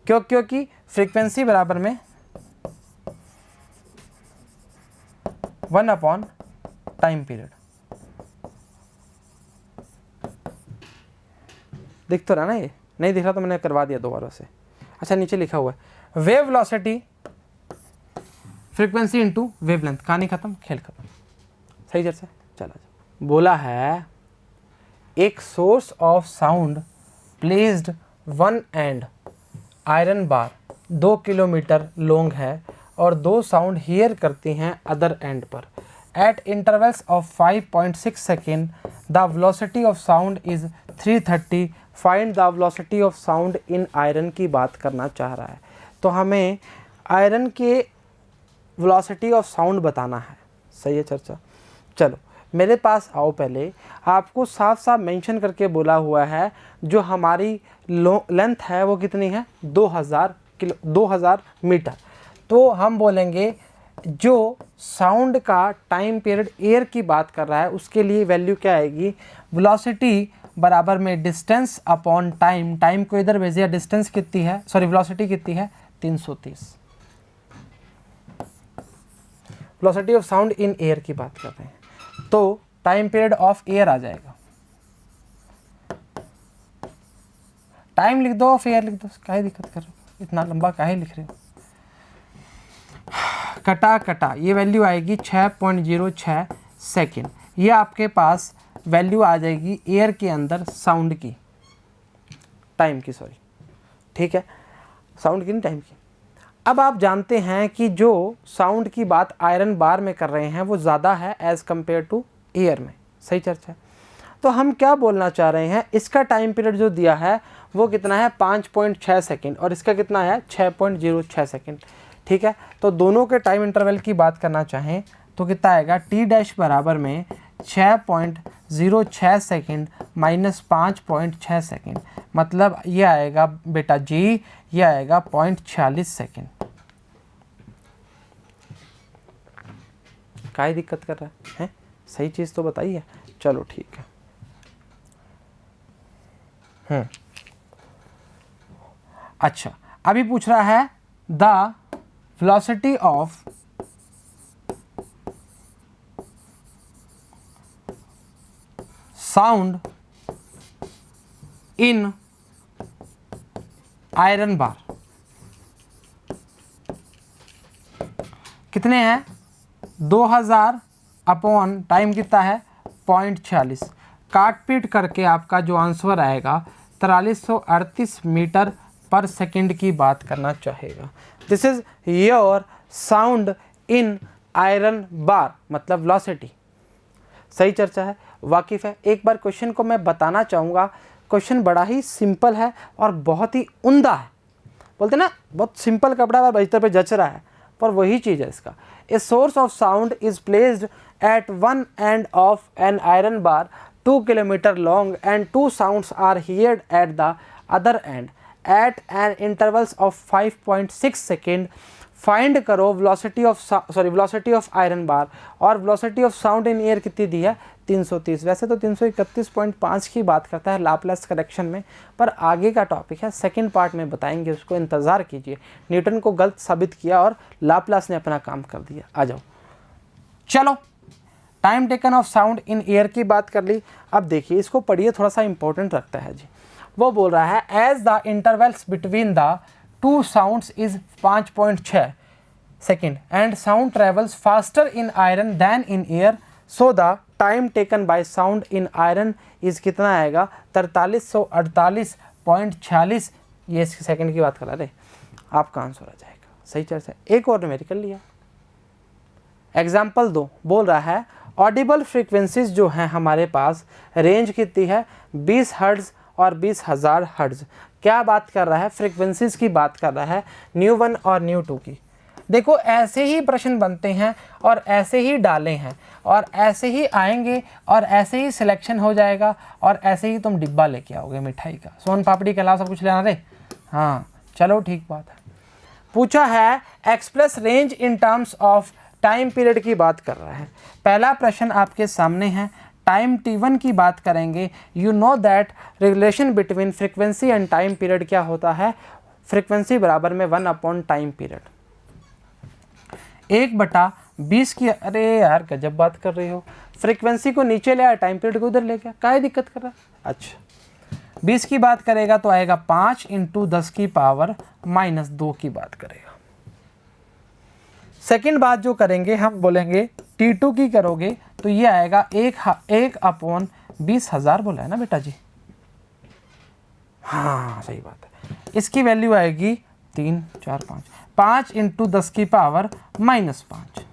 क्योंकि फ्रीक्वेंसी बराबर में 1 अपॉन टाइम पीरियड। दिख तो रहा ना, ये नहीं दिख रहा तो मैंने करवा दिया दोबारा से। अच्छा नीचे लिखा हुआ है wave velocity frequency into wavelength. कहानी खत्म, खेल खत्म। सही चर्चा, चला। बोला है एक source of sound placed one and iron bar 2 kilometre long है और 2 साउंड हियर करती हैं अदर एंड पर। Eight intervals of 5.6 second the velocity of sound is 330। Find the velocity of sound in iron की बात करना चाह रहा है। तो हमें आयरन के वेलोसिटी ऑफ साउंड बताना है। सही है चर्चा। चलो मेरे पास आओ, पहले आपको साफ साफ मेंशन करके बोला हुआ है जो हमारी लेंथ है वो कितनी है, 2000 मीटर। तो हम बोलेंगे जो साउंड का टाइम पीरियड एयर की बात कर रहा है उसके लिए वैल्यू क्या आएगी, वेलोसिटी बराबर में डिस्टेंस अपॉन टाइम। टाइम को इधर भेजिए, डिस्टेंस कितनी है, सॉरी वेलोसिटी कितनी है, 330। Velocity of sound in air की बात कर रहे हैं तो टाइम पीरियड ऑफ एयर आ जाएगा। टाइम लिख दो, ऑफ एयर लिख दो, काहे दिक्कत कर रहे हो, इतना लंबा काहे लिख रहे हो। कटा कटा ये वैल्यू आएगी 6.06 सेकेंड। ये आपके पास वैल्यू आ जाएगी एयर के अंदर साउंड की, टाइम की, सॉरी, ठीक है, साउंड की नहीं टाइम की। अब आप जानते हैं कि जो साउंड की बात आयरन बार में कर रहे हैं वो ज़्यादा है एज़ कम्पेयर टू एयर में। सही चर्चा है। तो हम क्या बोलना चाह रहे हैं, इसका टाइम पीरियड जो दिया है वो कितना है, 5.6 सेकेंड, और इसका कितना है, 6.06 सेकेंड। ठीक है, तो दोनों के टाइम इंटरवल की बात करना चाहें तो कितना आएगा, टी डैश बराबर में 6.06 सेकेंड माइनस 5.6 सेकेंड, मतलब ये आएगा बेटा जी, ये आएगा 0.46 सेकेंड। काहे दिक्कत कर रहा है, सही चीज़ तो बताइए। चलो ठीक है। अच्छा, अभी पूछ रहा है the velocity of sound in iron bar कितने हैं, 2000 अपॉन टाइम कितना है, 0.46। काट पीट करके आपका जो आंसर आएगा 4338 मीटर पर सेकंड की बात करना चाहेगा। This is your sound in iron bar, मतलब वेलोसिटी। सही चर्चा है, वाकिफ है। एक बार क्वेश्चन को मैं बताना चाहूँगा, क्वेश्चन बड़ा ही सिंपल है और बहुत ही उम्दा है। बोलते ना बहुत सिंपल कपड़ा और बजतर पे जच रहा है, पर वही चीज़ है इसका। A source of sound is placed at one end of an iron bar 2 kilometre long and 2 sounds are heard at the other end at an intervals of 5.6 second. Find करो वेलोसिटी ऑफ आयरन बार, और velocity of sound in air कितनी दी है, 330। वैसे तो 331.5 की बात करता है लाप्लास करेक्शन में, पर आगे का टॉपिक है, सेकंड पार्ट में बताएंगे, उसको इंतज़ार कीजिए। न्यूटन को गलत साबित किया और लाप्लास ने अपना काम कर दिया। आ जाओ, चलो time taken of sound in air की बात कर ली। अब देखिए इसको पढ़िए, थोड़ा सा इंपॉर्टेंट रखता है जी। वो बोल रहा है as the intervals between the 2 sounds is 5.6 second and sound travels faster in iron than in air, so the time taken by sound in iron is कितना आएगा, 4348.46। ये सेकंड की बात करा रहे, आपका आंसर आ जाएगा। सही चर्चा। एक और न्यूमेरिकल लिया, एग्जाम्पल 2 बोल रहा है ऑडिबल फ्रीक्वेंसीज जो हैं हमारे पास, रेंज कितनी है, 20 हर्ट्ज और 20,000 हर्ट्ज। क्या बात कर रहा है, फ्रीक्वेंसीज की बात कर रहा है, न्यू 1 और न्यू 2 की। देखो ऐसे ही प्रश्न बनते हैं और ऐसे ही डाले हैं और ऐसे ही आएंगे और ऐसे ही सिलेक्शन हो जाएगा और ऐसे ही तुम डिब्बा लेके आओगे मिठाई का, सोन पापड़ी के अलावा सब कुछ लेना रे। हाँ चलो ठीक बात है। पूछा है express range in terms of time period की बात कर रहा है। पहला प्रश्न आपके सामने है, टाइम t1 की बात करेंगे। You know that relation between frequency and time period क्या होता है, फ्रीक्वेंसी बराबर में 1 अपॉन टाइम पीरियड, 1/20 की। अरे यार गजब बात कर रही हो, फ्रीक्वेंसी को नीचे ले आया, टाइम पीरियड को उधर ले गया, काहे दिक्कत कर रहा है। अच्छा 20 की बात करेगा तो आएगा 5 × 10 की पावर -2 की बात करेगा। सेकंड बात जो करेंगे हम बोलेंगे T2 की करोगे तो ये आएगा 1/20,000 बोला है ना बेटा जी। हाँ सही बात है। इसकी वैल्यू आएगी 3, 4, 5 × 10 की पावर -5।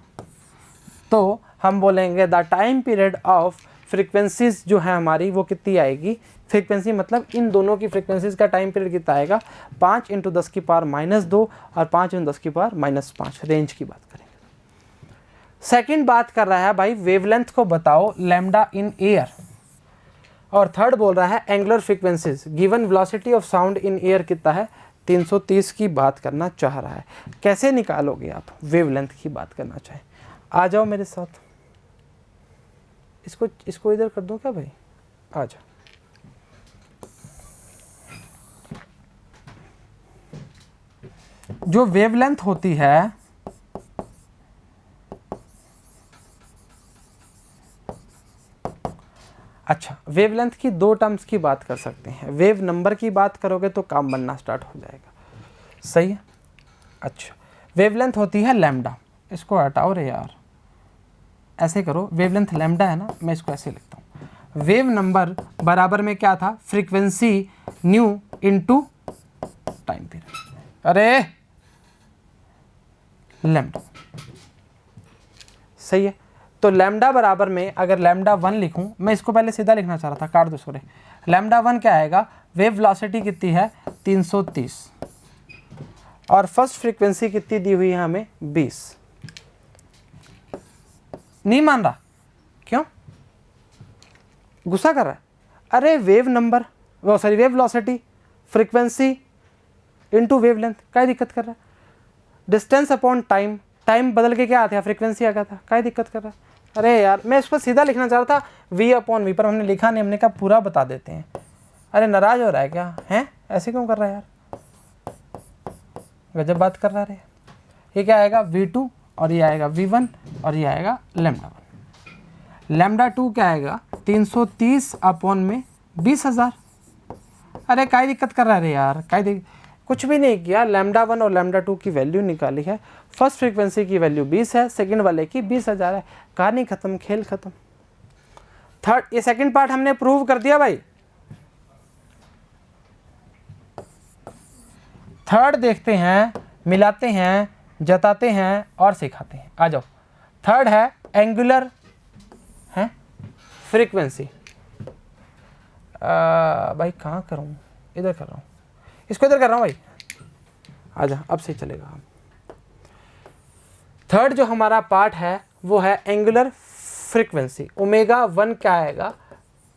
तो हम बोलेंगे the time period of frequencies जो है हमारी वो कितनी आएगी, फ्रीक्वेंसी मतलब इन दोनों की फ्रीक्वेंसीज का टाइम पीरियड कितना आएगा, 5 × 10 की पावर -2 और 5 × 10 की पावर -5। रेंज की बात करेंगे। सेकंड बात कर रहा है भाई वेवलेंथ को बताओ लैम्डा इन एयर, और थर्ड बोल रहा है angular frequencies given velocity of sound in air कितना है 330 की बात करना चाह रहा है। कैसे निकालोगे आप वेवलेंथ की बात करना चाहे, आ जाओ मेरे साथ। इसको इधर कर दो क्या भाई, आ जाओ। जो वेवलेंथ होती है अच्छा, वेवलेंथ की दो टर्म्स की बात कर सकते हैं। वेव नंबर की बात करोगे तो काम बनना स्टार्ट हो जाएगा, सही है। अच्छा, वेवलेंथ होती है लैम्डा, इसको हटाओ रे यार, ऐसे करो, वेवलेंथ लैम्डा है ना, मैं इसको ऐसे लिखता हूँ। वेव नंबर बराबर में क्या था, frequency new into time period, अरे लैम्डा, सही है। तो लैम्डा बराबर में अगर लैम्डा 1 लिखूं, मैं इसको पहले सीधा लिखना चाह रहा था, काट दो सॉरी। लैम्डा 1 क्या आएगा, वेव वेलोसिटी कितनी है 330, और फर्स्ट फ्रीक्वेंसी कितनी दी हुई है हमें 20। नहीं मान रहा, क्यों गुस्सा कर रहा है? अरे वेव नंबर, वो sorry wave velocity frequency into wavelength, क्या दिक्कत कर रहा है? डिस्टेंस अपॉन टाइम, टाइम बदल के क्या आता है फ्रीक्वेंसी आ गया था, क्या दिक्कत कर रहा है? अरे यार मैं इसको सीधा लिखना चाह रहा था v अपॉन वी, पर हमने लिखा नहीं, हमने कहा पूरा बता देते हैं। अरे नाराज हो रहा है क्या, हैं ऐसे क्यों कर रहा है यार, गजब बात कर रहा है। ये क्या आएगा v2, और ये आएगा v1, और ये आएगा लैम्डा 1। लैम्डा 2 क्या आएगा 330 अपॉन में 20,000। अरे काय दिक्कत कर रहा है यार, कुछ भी नहीं किया, लैम्डा 1 और लैम्डा 2 की वैल्यू निकाली है। फर्स्ट फ्रीक्वेंसी की वैल्यू 20 है, सेकंड वाले की 20,000 है। कहानी खत्म, खेल खत्म। थर्ड, ये सेकंड पार्ट हमने प्रूव कर दिया भाई। थर्ड देखते हैं, मिलाते हैं, जताते हैं और सिखाते हैं। आ जाओ। थर्ड है एंगुलर है फ्रीक्वेंसी। भाई कहाँ करूँ, इधर कर रहा हूँ, इसको इधर कर रहा हूँ भाई, आजा अब सही चलेगा। थर्ड जो हमारा पार्ट है वो है एंगुलर फ्रीक्वेंसी। ओमेगा 1 क्या आएगा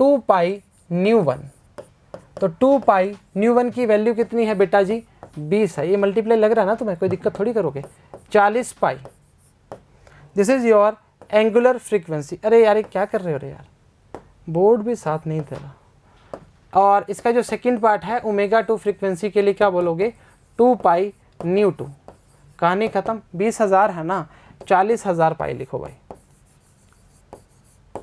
2 पाई न्यू 1। तो 2 पाई न्यू 1 की वैल्यू कितनी है बेटा जी 20 है। ये मल्टीप्लाई लग रहा है ना तुम्हें, कोई दिक्कत थोड़ी करोगे। 40 pi, this is your angular frequency. अरे यार ये क्या कर रहे हो रे यार, बोर्ड भी साथ नहीं तेरा। और इसका जो सेकंड पार्ट है ओमेगा 2 फ्रीक्वेंसी के लिए क्या बोलोगे 2 पाई न्यू 2। कहानी खत्म। 20,000 है ना, 40,000 पाई लिखो भाई।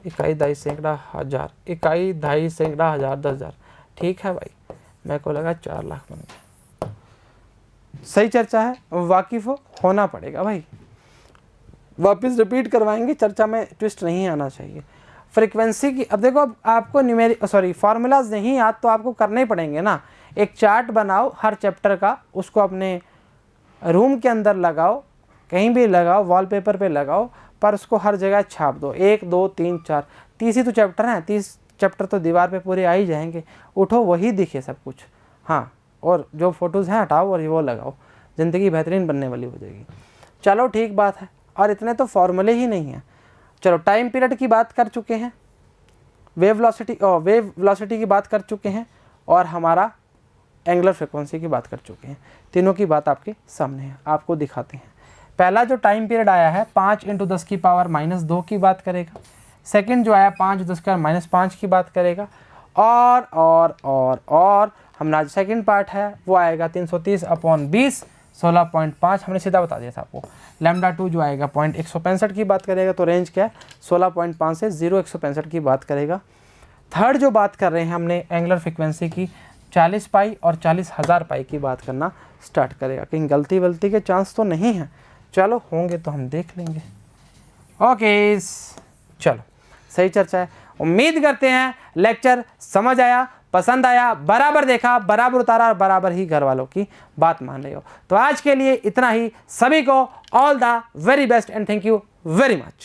इकाई दाई सैकड़ा हजार, इकाई ढाई सैकड़ा हजार 10,000। ठीक है भाई, मेरे को लगा 4 लाख बन गया। सही चर्चा है, वाकिफ होना पड़ेगा भाई। वापस रिपीट करवाएंगे, चर्चा में ट्विस्ट नहीं आना चाहिए। फ्रीक्वेंसी की अब देखो, अब आपको फार्मूलाज नहीं याद तो आपको करने ही पड़ेंगे ना। एक चार्ट बनाओ हर चैप्टर का, उसको अपने रूम के अंदर लगाओ, कहीं भी लगाओ, वॉलपेपर पे लगाओ, पर उसको हर जगह छाप दो। 1 2 3 4, 30 ही तो चैप्टर हैं, 30 चैप्टर तो दीवार पे पूरे आ ही जाएंगे। उठो वही दिखे सब कुछ। हाँ, और जो फोटोज़ हैं हटाओ और वो लगाओ, ज़िंदगी बेहतरीन बनने वाली हो जाएगी। चलो ठीक बात है। और इतने तो फॉर्मूले ही नहीं हैं। चलो टाइम पीरियड की बात कर चुके हैं, वेव वेलोसिटी की बात कर चुके हैं, और हमारा एंगुलर फ्रीक्वेंसी की बात कर चुके हैं। तीनों की बात आपके सामने है, आपको दिखाते हैं। पहला जो टाइम पीरियड आया है 5 × 10⁻² की बात करेगा। सेकंड जो आया 5 × 10⁻5 की बात करेगा। और हमारा जो सेकंड पार्ट है वो आएगा 330/20, 16.5। हमने सीधा बता दिया था आपको। लैम्डा 2 जो आएगा 165 की बात करेगा। तो रेंज क्या है 16.5 से 0,165 की बात करेगा। थर्ड जो बात कर रहे हैं हमने एंगुलर फ्रीक्वेंसी की 40 पाई और 40,000 पाई की बात करना स्टार्ट करेगा। कहीं गलती के चांस तो नहीं है। चलो होंगे तो हम देख लेंगे। ओके चलो, सही चर्चा है। उम्मीद करते हैं लेक्चर समझ आया, पसंद आया, बराबर देखा, बराबर उतारा और बराबर ही घर वालों की बात मान रहे हो। तो आज के लिए इतना ही। सभी को all the very best and thank you very much.